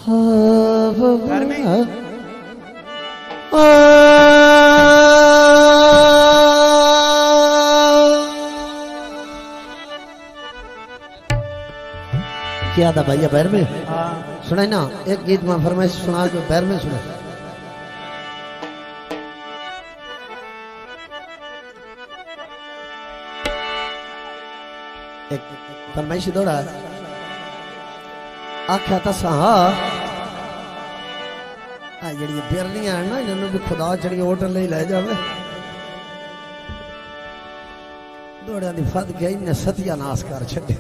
घर में क्या था भैया पैर में? सुनाई ना एक गीत में फरमाइश सुना जो पैर में सुना। एक फरमाइश दौड़ा आख्या था सहा जड़ी बेरनियां है ना इन्होंने भी खुदा चढ़ी होटल ले ले जावे दौड़िया दी फद गई ने सत्यानाश कर छड़े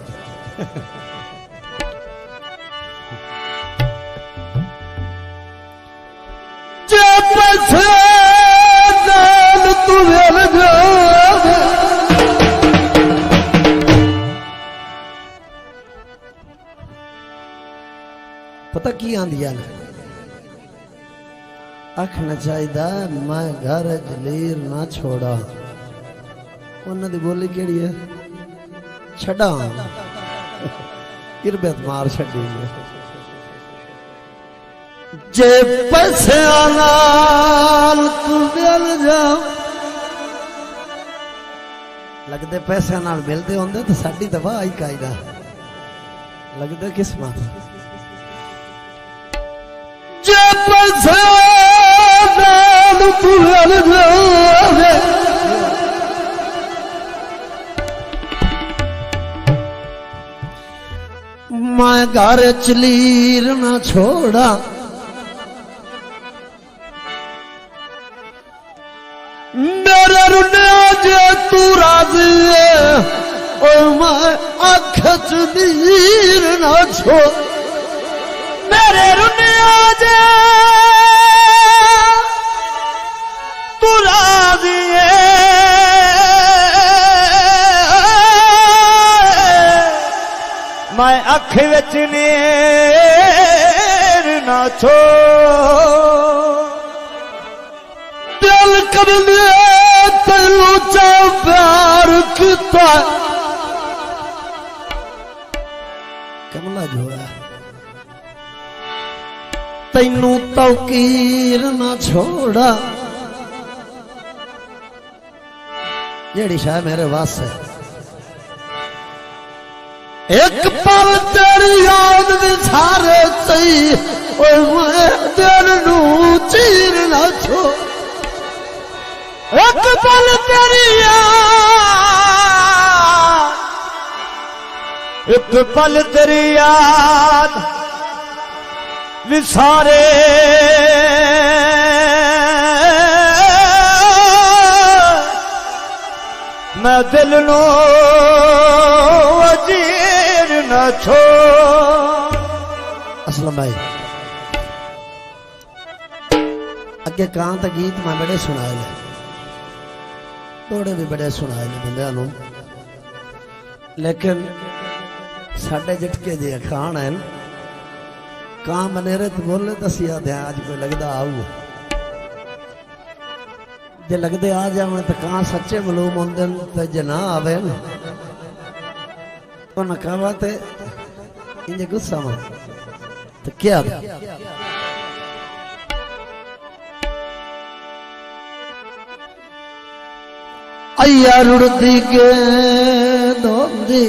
पता की आंदिया ने आखना चाहिए मैं घर जलीर ना छोड़ा उन्होंने बोली केड़ी है छड़ा किरबत मार छड़ी जे पैसे नाल तू मिल जा लगते पैसे नाल मिलते होंगे तो साडी तो वाह ही कायदा लगता किस्मत जे पैसे नाल तू मिल जा मैं घर चलीर ना छोड़ा मेरे रुने जे तू राजी है और मैं आँख नीर ना छोड़ मेरे रुने जे तू राजी है मैं अख विच नीर ना छोड़ दिल कर तेनू चा प्यार किता कमला जो है तेनू तौकीर ना छोड़ा जेड़ी शाह मेरे वास है एक पल तेरी याद विसारे सही और मैं दिल नू चीर ना छोड़ एक पल तेरी याद एक पल तेरी याद विसारे मैं दिल नो अजीर न छोड़ असलम भाई अगे कहां तक गीत मैं बड़े सुनाए थोड़े भी बड़े सुनाए बंदियां नूं लेकिन साडे झटके जे खान है कां मनेरे तो बोले दसिया ध्यान अज कोई लगता आऊ जे लगते आ जावे तो कां सच्चे मलूम होंदे ते जे ना आवे तो नकावा ते इंजे गुस्सा में तो क्या अय्या रुड़दी के दोंदी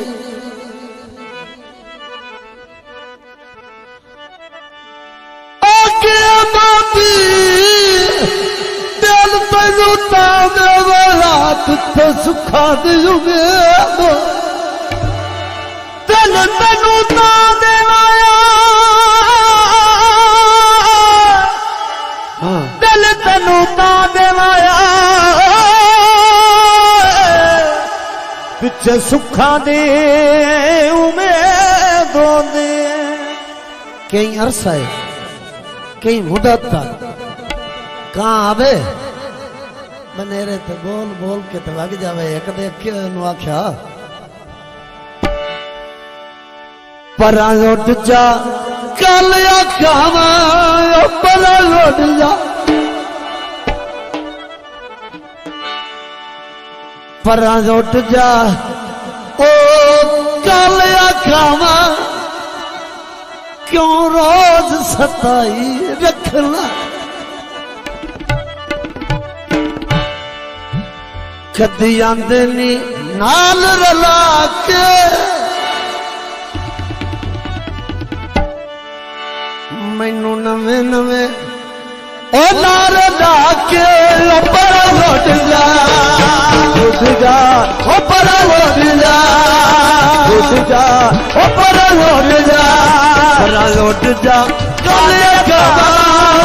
आके माती दिल तैनू तावे रात ते सुखा दियुगे दिल तैनू ता देवाया दिल तैनू ता देवाया पिछे सुखा दे उम्मीद होंदे कई अरसा है कई मुदत तक कहां आवे बनेरे तो बोल बोल के तो लग जावे एक देख के आख्या परा लौट जा कल आखावा परा लौट जा परा लौट जा ओ कल आखावा क्यों रोज सताई रखना कदी आंदे नी नाल रला के मैनू नवे नवे ओ नाल रला के पर लौट जा उठ जा ओ पर लौट जा उठ जा ओ पर लौट जा पर लौट जा गले गवा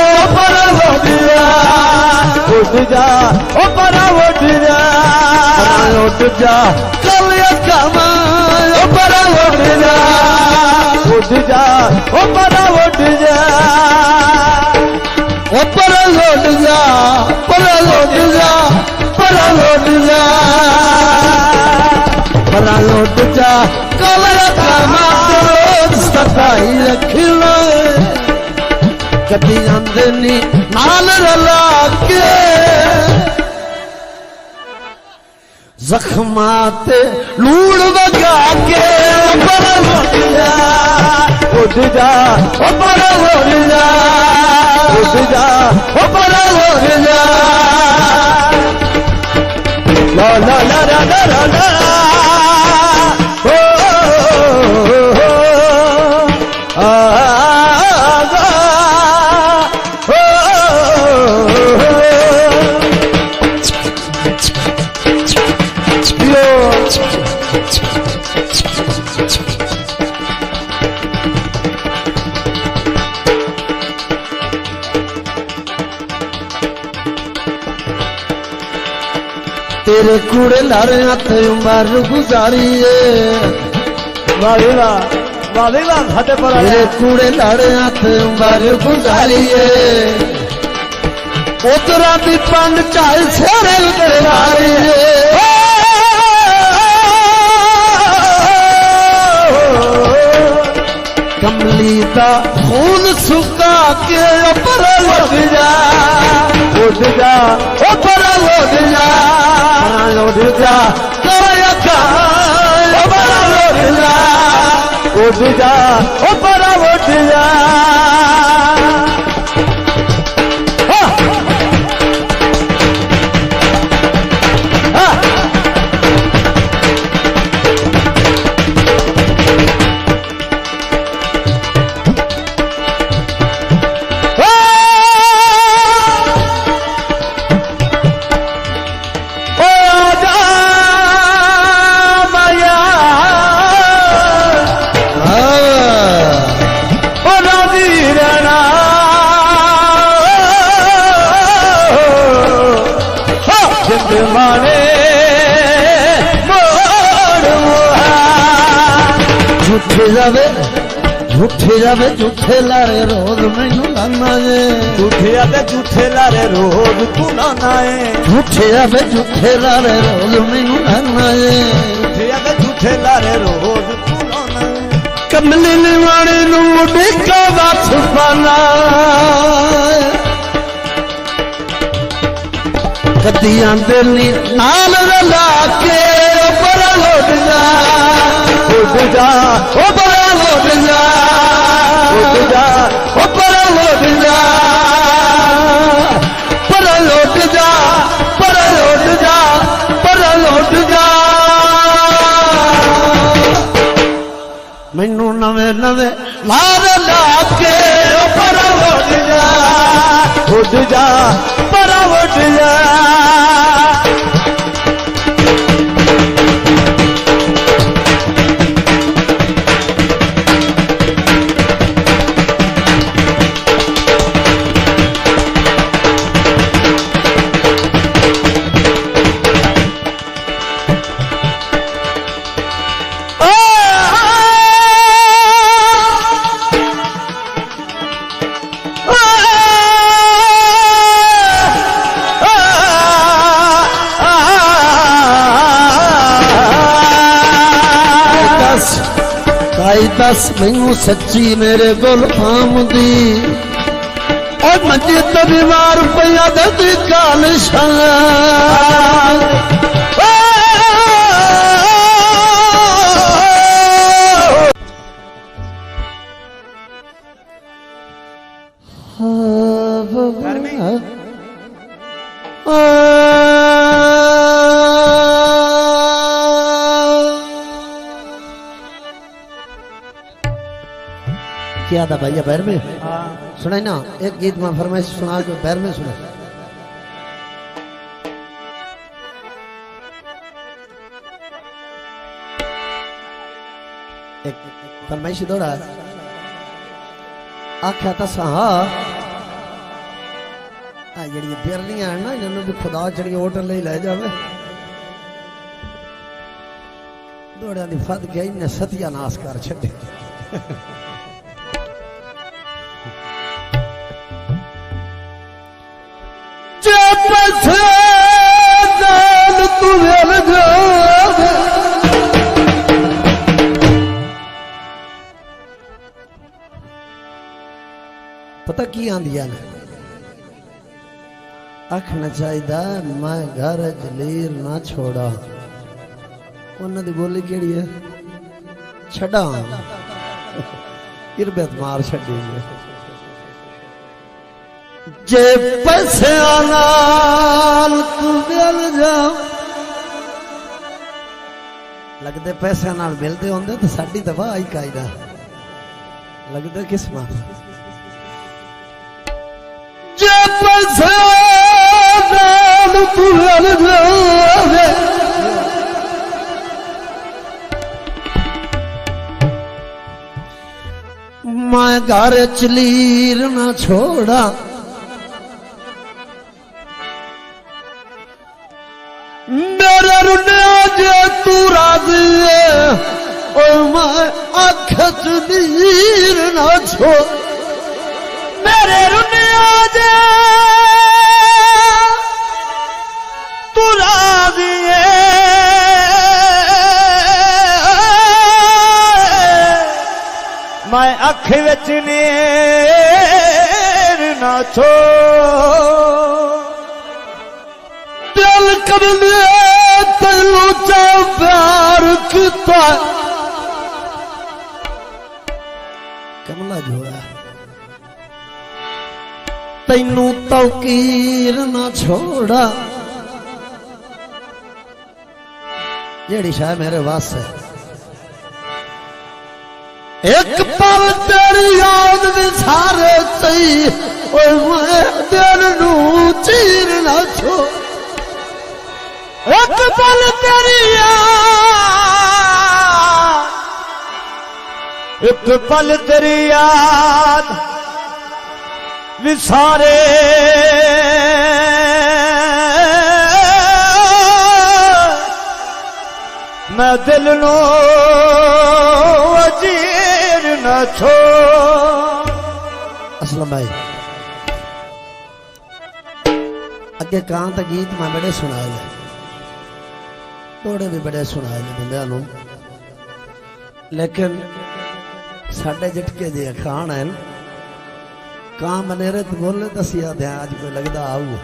ओ पर लौट जा उठ जा ओ पर लौट जा लौट जा गले गवा ओ पर लौट जा उठ जा ओ पर लौट जा ओ पर लौट जा पर लौट जा पर लौट जा पर लौट जा गले गवा सताई रखना कदी आंदे नी नाल रला के जख्माते लूड़ वगा के पर लौट जा उठ जा ओ पर लौट जा उठ जा ओ पर लौट जा ला ला ला ला ला ला तेरे कूड़े लारे हाथ उम्र गुजारिए वालेला वालेला घाटे पर तेरे कूड़े लारे हाथ उम्र गुजारिए उतरा दी पंड चाल सेरे उतरारिए कमली का खून सुखा के पर लौट जा उठ जा ओ पर लौट जा लौट जा लौट जा उठ जा ओ पर उठ जा झूठे जावे झूठे लारे रोज मैनू लाना है झूठे जावे झूठे लारे रोज तू लाना है झूठे जावे झूठे लारे रोज मैनू लाना है झूठे जावे झूठे लारे रोज तू लाना है कमली निवाणे नू डिका वाथ पाना कदी आंदे नी नाल रला के पर लौट जा उठ जा ओ पर लौट जा उठ जा ओ पर लौट जा पर लौट जा पर लौट जा पर लौट जा मैनू नवे नवे लार ला के पर लौट जा उठ जा पर उठ जा दस मैनू सच्ची मेरे गुल फाम दी और मंजे तो बीमार पिया दी काल क्या था भैया पैर में हाँ सुनाई ना एक गीत में फरमाइश सुना जो पैर में सुना एक फरमाइश दौड़ा आख्या था सहा जड़ी बेरलियां है ना इन्होंने भी खुदा चढ़ी होटल ले ले जावे दौड़िया दी फद गई ने सत्यानाश कर छड़े पता की आंदिया ने आखना चाहिए मैं घर जलीर ना छोड़ा उन्होंने दी बोली केड़ी है छड़ा इरबत मार छड़ी जे पैसे नाल तू मिल जा लगते पैसे नाल मिलते होंगे तो साडी दफा आई कायदा लगता किस्मत जे पैसे नाल तू मिल जा मैं घर चलीर ना छोड़ा मेरे रुनिया जे तू राजी है और मैं आँख चलीर ना छोड़ मेरे रुनिया जे तू राजी है मैं अख विच नेर ना छोड़ दिल कर तेनू चा प्यार किता कमला जो है तेनू तौकीर ना छोड़ा जेड़ी शायद मेरे वास है एक पल तेरी याद में सारे सही और मैं दिल नू चीर ना छोड़ एक पल तेरी याद एक पल तेरी याद विसारे मैं दिल नो अजीर न छोड़ असलम भाई अगे कहां तक गीत मैं बड़े सुनाए थोड़े भी बड़े सुनाए बंदे लेकिन साढ़े झटके जे खान है कहां मनेरे तो बोले दसिया थे आज कोई लगता आऊ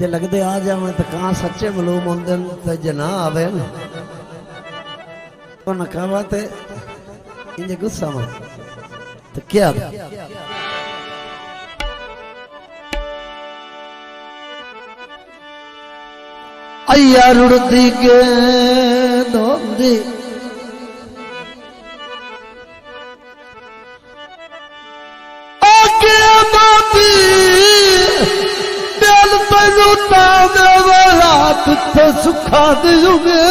जे लगते आ जावे तो कहां सच्चे मलूम होंगे तो जे ना आवे तो न कहा इंजे गुस्सा में तो क्या अय्या रुड़दी के दोंदी आगे माती दिल तैनू ताने वाला तुझे सुखा दूंगे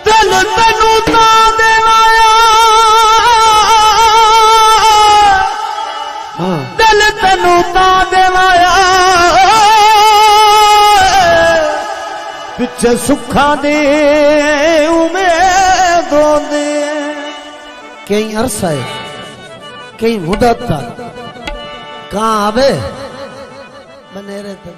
दिल तैनू ताने वाला दिल तैनू ताने वाला पिछे सुखा दे उम्मीद होंदे कई अरसा है कई मुद्दत तक कहां आवे बनेरे तो